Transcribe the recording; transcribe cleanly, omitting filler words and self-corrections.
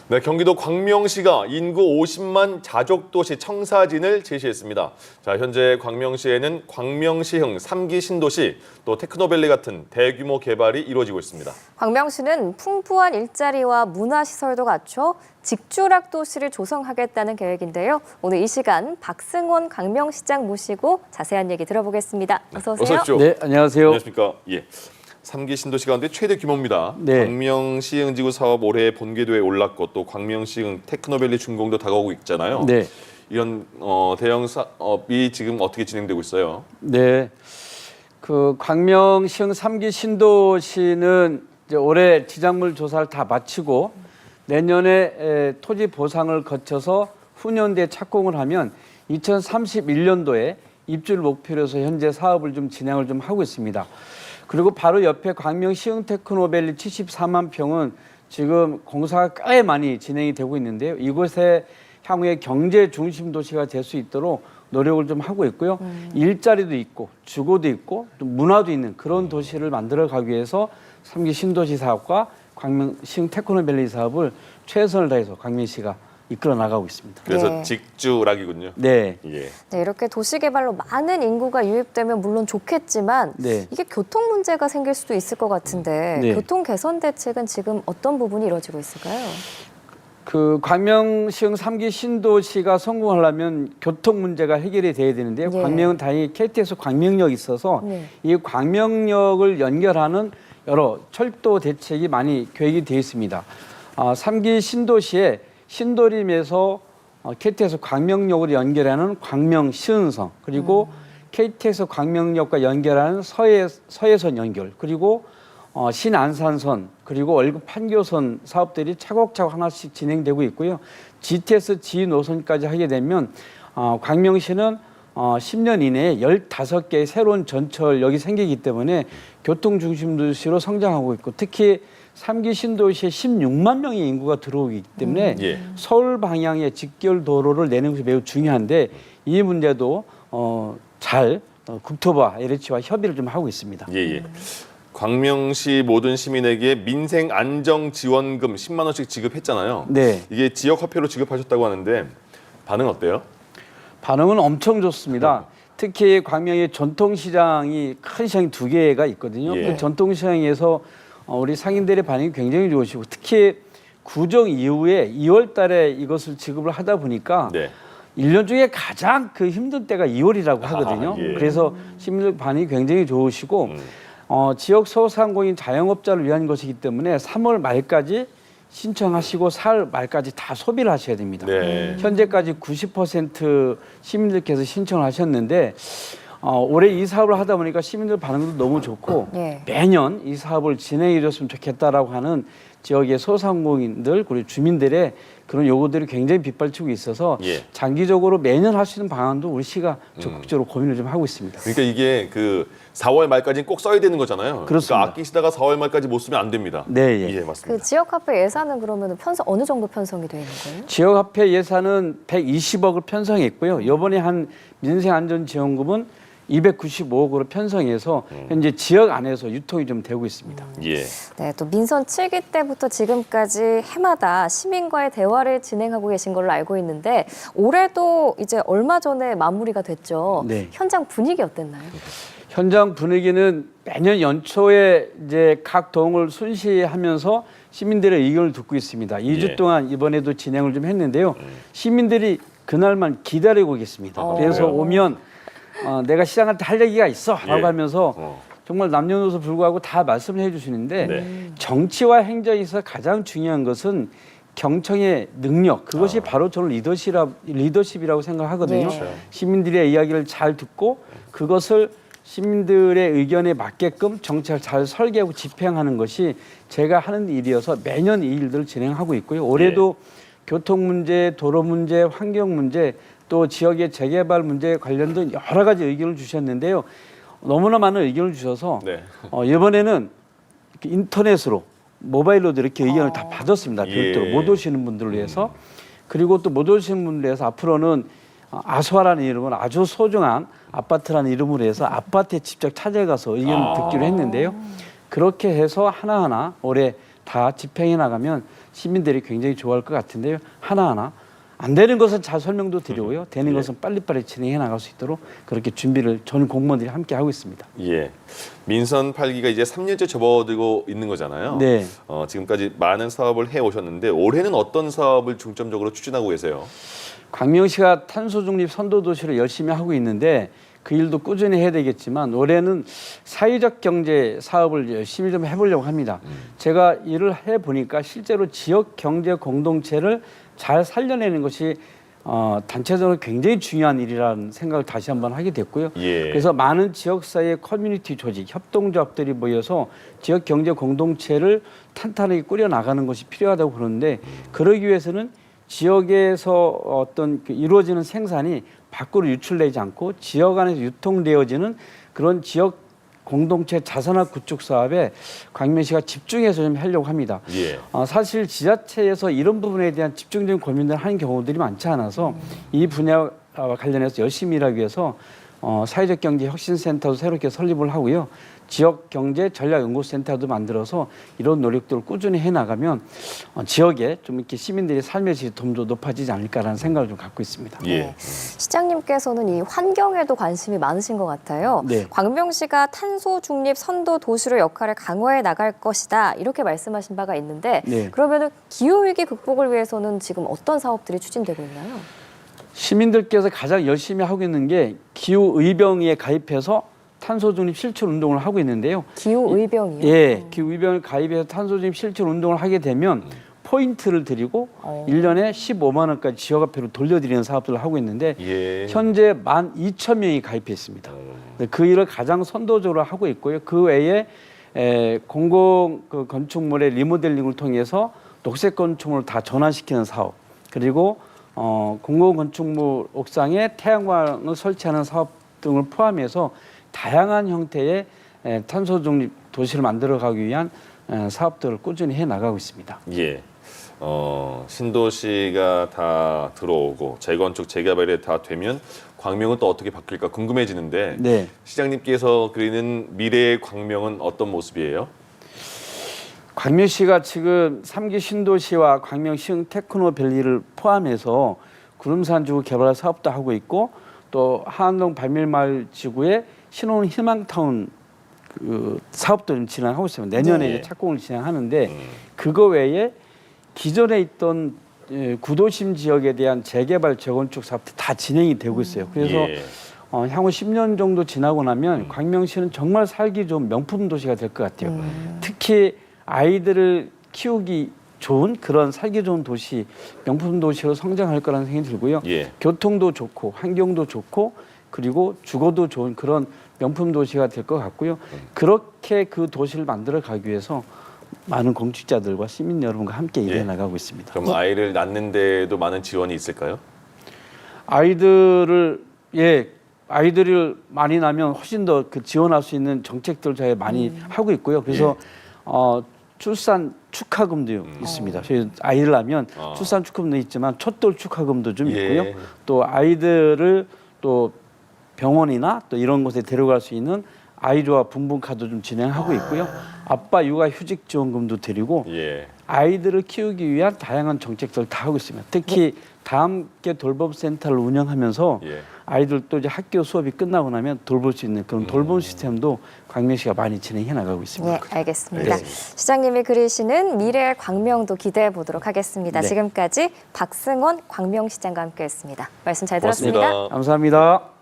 네, 경기도 광명시가 인구 50만 자족도시 청사진을 제시했습니다. 자, 현재 광명시에는 광명시흥 3기 신도시, 또 테크노밸리 같은 대규모 개발이 이루어지고 있습니다. 광명시는 풍부한 일자리와 문화시설도 갖춰 직주락 도시를 조성하겠다는 계획인데요. 오늘 이 시간 박승원 광명시장 모시고 자세한 얘기 들어보겠습니다. 어서 오세요. 어서 오십시오. 네, 안녕하세요. 안녕하십니까. 예. 3기 신도시 가운데 최대 규모입니다. 네. 광명시흥지구 사업 올해 본궤도에 올랐고 또 광명시흥 테크노밸리 준공도 다가오고 있잖아요. 네. 이런 대형 사업이 지금 어떻게 진행되고 있어요? 네. 그 광명시흥 3기 신도시는 이제 올해 지작물 조사를 다 마치고 내년에 토지 보상을 거쳐서 후년대에 착공을 하면 2031년도에 입주를 목표로 해서 현재 사업을 좀 진행을 좀 하고 있습니다. 그리고 바로 옆에 광명시흥 테크노밸리 74만 평은 지금 공사가 꽤 많이 진행이 되고 있는데요. 이곳에 향후에 경제 중심 도시가 될 수 있도록 노력을 좀 하고 있고요. 일자리도 있고 주거도 있고 또 문화도 있는 그런 도시를 만들어 가기 위해서 3기 신도시 사업과 광명시흥 테크노밸리 사업을 최선을 다해서 광명시가 이끌어 나가고 있습니다. 그래서 네. 직주락이군요. 네. 예. 네, 이렇게 도시개발로 많은 인구가 유입되면 물론 좋겠지만 네. 이게 교통 문제가 생길 수도 있을 것 같은데 네. 교통 개선 대책은 지금 어떤 부분이 이루어지고 있을까요? 그 광명시흥 3기 신도시가 성공하려면 교통 문제가 해결이 돼야 되는데요. 예. 광명은 다행히 KTX 광명역이 있어서 네. 이 광명역을 연결하는 여러 철도 대책이 많이 계획이 되어 있습니다. 3기 신도시에 신도림에서 KTX 광명역으로 연결하는 광명시흥선, 그리고 KTX 광명역과 연결하는 서해선 연결, 그리고 신안산선, 그리고 월급 판교선 사업들이 차곡차곡 하나씩 진행되고 있고요. GTX G 노선까지 하게 되면 광명시는 10년 이내에 15개의 새로운 전철역이 생기기 때문에 교통중심 도시로 성장하고 있고, 특히 3기 신도시에 16만 명의 인구가 들어오기 때문에 예. 서울 방향의 직결 도로를 내는 것이 매우 중요한데 이 문제도 잘 국토부와 LH와 협의를 좀 하고 있습니다. 예, 예. 광명시 모든 시민에게 민생 안정 지원금 10만 원씩 지급했잖아요. 네. 이게 지역 화폐로 지급하셨다고 하는데 반응 어때요? 반응은 엄청 좋습니다. 특히 광명의 전통시장이 큰 시장이 2개가 있거든요. 예. 그 전통시장에서 우리 상인들의 반응이 굉장히 좋으시고, 특히 구정 이후에 2월 달에 이것을 지급을 하다 보니까 네. 1년 중에 가장 그 힘든 때가 2월이라고 하거든요. 예. 그래서 시민들 반응이 굉장히 좋으시고 지역 소상공인 자영업자를 위한 것이기 때문에 3월 말까지 신청하시고 4월 말까지 다 소비를 하셔야 됩니다. 네. 현재까지 90% 시민들께서 신청을 하셨는데 올해 이 사업을 하다 보니까 시민들 반응도 너무 좋고 예. 매년 이 사업을 진행해 줬으면 좋겠다라고 하는 지역의 소상공인들 그리고 주민들의 그런 요구들이 굉장히 빗발치고 있어서 예. 장기적으로 매년 할 수 있는 방안도 우리 시가 적극적으로 고민을 좀 하고 있습니다. 그러니까 이게 그 4월 말까지는 꼭 써야 되는 거잖아요. 그렇습니다. 그러니까 아끼시다가 4월 말까지 못 쓰면 안 됩니다. 네, 예. 예, 그 맞습니다. 지역화폐 예산은 그러면 어느 정도 편성이 되어 있는 거예요? 지역화폐 예산은 120억을 편성했고요. 이번에 한 민생안전지원금은 295억으로 편성해서 현재 지역 안에서 유통이 좀 되고 있습니다. 예. 네, 또 민선 7기 때부터 지금까지 해마다 시민과의 대화를 진행하고 계신 걸로 알고 있는데 올해도 이제 얼마 전에 마무리가 됐죠. 네. 현장 분위기 어땠나요? 현장 분위기는 매년 연초에 이제 각 동을 순시하면서 시민들의 의견을 듣고 있습니다. 2주 예. 동안 이번에도 진행을 좀 했는데요. 시민들이 그날만 기다리고 계십니다. 그래서 그래요? 오면 내가 시장한테 할 얘기가 있어 라고 예. 하면서 정말 남녀노소 불구하고 다 말씀을 해주시는데 네. 정치와 행정에서 가장 중요한 것은 경청의 능력, 그것이 바로 저는 리더십이라고 생각하거든요. 네. 시민들의 이야기를 잘 듣고 그것을 시민들의 의견에 맞게끔 정책을 잘 설계하고 집행하는 것이 제가 하는 일이어서 매년 이 일들을 진행하고 있고요. 올해도 교통 문제, 도로 문제, 환경 문제, 또 지역의 재개발 문제에 관련된 여러 가지 의견을 주셨는데요. 너무나 많은 의견을 주셔서 네. 이번에는 이렇게 인터넷으로 모바일로도 이렇게 의견을 다 받았습니다. 예. 별도로 못 오시는 분들을 위해서. 그리고 또 못 오시는 분들을 위해서 앞으로는 아수아라는 이름으로 아주 소중한 아파트라는 이름으로 해서 아파트에 직접 찾아가서 의견을 듣기로 했는데요. 그렇게 해서 하나하나 올해 다 집행해 나가면 시민들이 굉장히 좋아할 것 같은데요. 하나하나 안 되는 것은 잘 설명도 드리고요. 되는 것은 빨리빨리 진행해 나갈 수 있도록 그렇게 준비를 전 공무원들이 함께 하고 있습니다. 예. 민선 8기가 이제 3년째 접어들고 있는 거잖아요. 네. 지금까지 많은 사업을 해 오셨는데 올해는 어떤 사업을 중점적으로 추진하고 계세요? 광명시가 탄소 중립 선도 도시를 열심히 하고 있는데 그 일도 꾸준히 해야 되겠지만 올해는 사회적 경제 사업을 열심히 좀 해보려고 합니다. 제가 일을 해보니까 실제로 지역 경제 공동체를 잘 살려내는 것이 단체적으로 굉장히 중요한 일이라는 생각을 다시 한번 하게 됐고요. 예. 그래서 많은 지역사회 커뮤니티 조직, 협동조합들이 모여서 지역 경제 공동체를 탄탄하게 꾸려나가는 것이 필요하다고 그러는데 그러기 위해서는 지역에서 어떤 이루어지는 생산이 밖으로 유출되지 않고 지역 안에서 유통되어지는 그런 지역 공동체 자산화 구축 사업에 광명시가 집중해서 좀 하려고 합니다. 예. 사실 지자체에서 이런 부분에 대한 집중적인 고민을 하는 경우들이 많지 않아서 이 분야와 관련해서 열심히 일하기 위해서 사회적 경제 혁신센터도 새롭게 설립을 하고요. 지역 경제 전략 연구센터도 만들어서 이런 노력들을 꾸준히 해 나가면 지역에 좀 이렇게 시민들의 삶의 질이 좀 더 높아지지 않을까라는 생각을 좀 갖고 있습니다. 예. 네. 시장님께서는 이 환경에도 관심이 많으신 것 같아요. 네. 광명시가 탄소 중립 선도 도시로 역할을 강화해 나갈 것이다 이렇게 말씀하신 바가 있는데 네. 그러면은 기후 위기 극복을 위해서는 지금 어떤 사업들이 추진되고 있나요? 시민들께서 가장 열심히 하고 있는 게 기후 의병에 가입해서 탄소 중립 실천 운동을 하고 있는데요. 기후 의병이요? 예, 기후 의병을 가입해서 탄소 중립 실천 운동을 하게 되면 포인트를 드리고 1년에 15만 원까지 지역화폐로 돌려드리는 사업들을 하고 있는데 예. 현재 12,000명이 가입했습니다. 그 일을 가장 선도적으로 하고 있고요. 그 외에 공공 건축물의 리모델링을 통해서 녹색 건축물을 다 전환시키는 사업 그리고 공공 건축물 옥상에 태양광을 설치하는 사업 등을 포함해서 다양한 형태의 탄소 중립 도시를 만들어가기 위한 사업들을 꾸준히 해 나가고 있습니다. 예. 신도시가 다 들어오고 재건축, 재개발이 다 되면 광명은 또 어떻게 바뀔까 궁금해지는데 네. 시장님께서 그리는 미래의 광명은 어떤 모습이에요? 광명시가 지금 3기 신도시와 광명시흥 테크노밸리를 포함해서 구름산지구 개발 사업도 하고 있고 또 하안동 발밀마을 지구에 신혼 희망타운 사업도 좀 진행하고 있습니다. 내년에 네. 이제 착공을 진행하는데 그거 외에 기존에 있던 구도심 지역에 대한 재개발 재건축 사업도 다 진행이 되고 있어요. 그래서 예. 향후 10년 정도 지나고 나면 광명시는 정말 살기 좋은 명품 도시가 될 것 같아요. 특히 아이들을 키우기 좋은 그런 살기 좋은 도시, 명품 도시로 성장할 거라는 생각이 들고요. 예. 교통도 좋고 환경도 좋고 그리고 주거도 좋은 그런 명품 도시가 될 것 같고요. 그렇게 그 도시를 만들어 가기 위해서 많은 공직자들과 시민 여러분과 함께 일해 예. 나가고 있습니다. 그럼 아이를 낳는 데도 많은 지원이 있을까요? 아이들을 많이 낳으면 훨씬 더 그 지원할 수 있는 정책들 저희 많이 하고 있고요. 그래서 출산 축하금도 있습니다. 저희 아이를 낳으면 출산 축하금도 있지만 첫돌 축하금도 좀 예. 있고요. 또 아이들을 또 병원이나 또 이런 곳에 데려갈 수 있는 아이조화 분분카도 좀 진행하고 있고요. 아빠 육아 휴직 지원금도 드리고 예. 아이들을 키우기 위한 다양한 정책들을 다 하고 있습니다. 특히 다함께 돌봄센터를 운영하면서 예. 아이들도 이제 학교 수업이 끝나고 나면 돌볼 수 있는 그런 돌봄 시스템도 광명시가 많이 진행해 나가고 있습니다. 네, 알겠습니다. 네. 시장님이 그리시는 미래의 광명도 기대해 보도록 하겠습니다. 네. 지금까지 박승원 광명시장과 함께했습니다. 말씀 잘 고맙습니다. 들었습니다. 감사합니다.